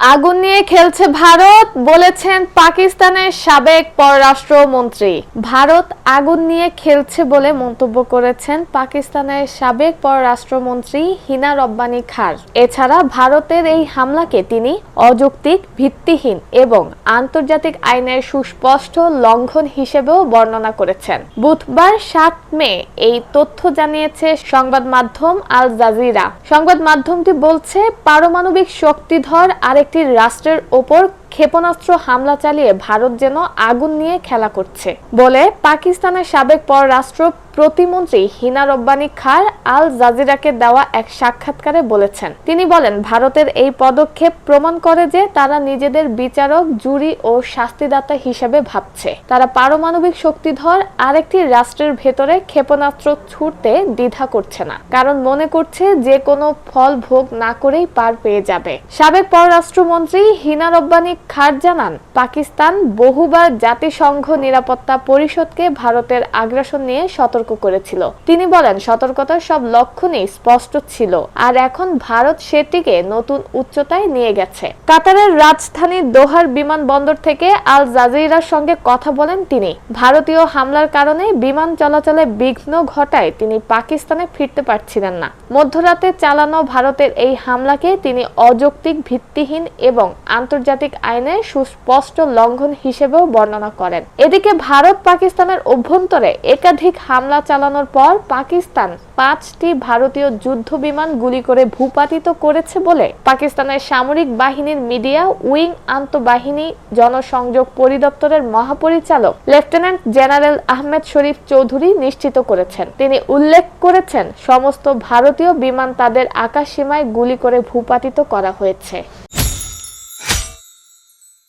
আগুন নিয়ে খেলছে ভারত, বলেছেন পাকিস্তানের সাবেক পররাষ্ট্রমন্ত্রী। ভারত আগুন নিয়ে খেলছে বলে মন্তব্য করেছেন পাকিস্তানের সাবেক পররাষ্ট্রমন্ত্রী হিনা রব্বানী খার। এছাড়া ভারতের এই হামলাকে তিনি অযৌক্তিক, ভিত্তিহীন এবং আন্তর্জাতিক আইনের সুস্পষ্ট লঙ্ঘন হিসেবেও বর্ণনা করেছেন। বুধবার 7 মে এই তথ্য জানিয়েছে সংবাদ মাধ্যম আল জাজিরা। সংবাদ মাধ্যমটি বলছে, পারমাণবিক শক্তিধর আরেকটি রাষ্ট্রের ওপর ক্ষেপণাস্ত্র হামলা চালিয়ে ভারত যেন আগুন নিয়ে খেলা করছে বলে পাকিস্তানের সাবেক পররাষ্ট্র প্রতিমন্ত্রী হিনা রব্বানী খার আল জাজিরাকে দেওয়া এক সাক্ষাৎকারে বলেছেন। তিনি বলেন, ভারতের এই পদক্ষেপ প্রমাণ করে যে তারা নিজেদের বিচারক, জুরি ও শাস্তিদাতা হিসেবে ভাবছে। তারা পারমাণবিক শক্তিধর আরেকটি রাষ্ট্রের ভেতরে ক্ষেপণাস্ত্র ছুড়তে দ্বিধা করছে না, কারণ মনে করছে যে কোনো ফল ভোগ না করেই পার পেয়ে যাবে। সাবেক পররাষ্ট্রমন্ত্রী হিনা রব্বানী খার জানান, পাকিস্তান বহুবার জাতিসংঘ নিরাপত্তা পরিষদকে ভারতের আগ্রাসন নিয়ে সতর্ক করেছিল। তিনি বলেন, সতর্কতার সব লক্ষণই স্পষ্ট ছিল, আর এখন ভারত সেটিকে নতুন উচ্চতায় নিয়ে গেছে। কাতারের রাজধানী দোহার বিমানবন্দর থেকে আল জাজিরার সঙ্গে কথা বলেন তিনি। ভারতীয় হামলার কারণে বিমান চলাচলে বিঘ্ন ঘটায় তিনি পাকিস্তানে ফিরতে পারছিলেন না। মধ্যরাতে চালানো ভারতের এই হামলাকে তিনি অযৌক্তিক, ভিত্তিহীন এবং আন্তর্জাতিক আইনের সুস্পষ্ট লঙ্ঘন হিসেবেও বর্ণনা করেন। এদিকে ভারত পাকিস্তানের অভ্যন্তরে একাধিক হামলা চালানোর পর পাকিস্তান 5টি ভারতীয় যুদ্ধ বিমান গুলি করে ভূপাতিত করেছে বলে পাকিস্তানের সামরিক বাহিনীর মিডিয়া উইং আন্তঃবাহিনী জনসংযোগ পরিদপ্তরের মহাপরিচালক লেফটেন্যান্ট জেনারেল আহমেদ শরীফ চৌধুরী নিশ্চিত করেছেন। তিনি উল্লেখ করেছেন, সমস্ত ভারতীয় বিমান তাদের আকাশসীমায় গুলি করে ভূপাতিত করা হয়েছে।